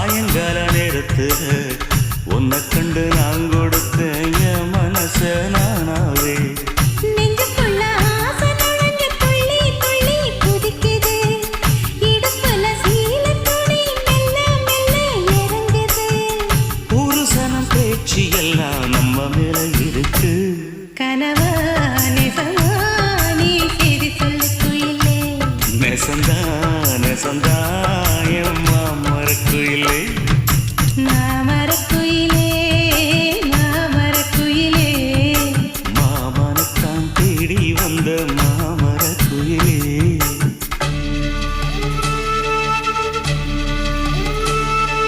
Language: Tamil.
சாயங்கால நேரத்துல உன்னை கண்டு நான் கொடுத்த என் மனச நானாவே நெஞ்சுக்குள்ள ஆசை நுழைஞ்சு துள்ளி துள்ளி குதிக்குது. இடுப்புல சீலை துணி மெல்ல மெல்ல இறங்குது. புருஷனம் பேச்சு எல்லாம் நம்ம மேல இருக்கு. கனவா நெசமா நீ செய்தி சொல்லு குயிலே. நெசந்தா நெசந்தா என் மாமரக்குயிலே மாமரக்குயிலே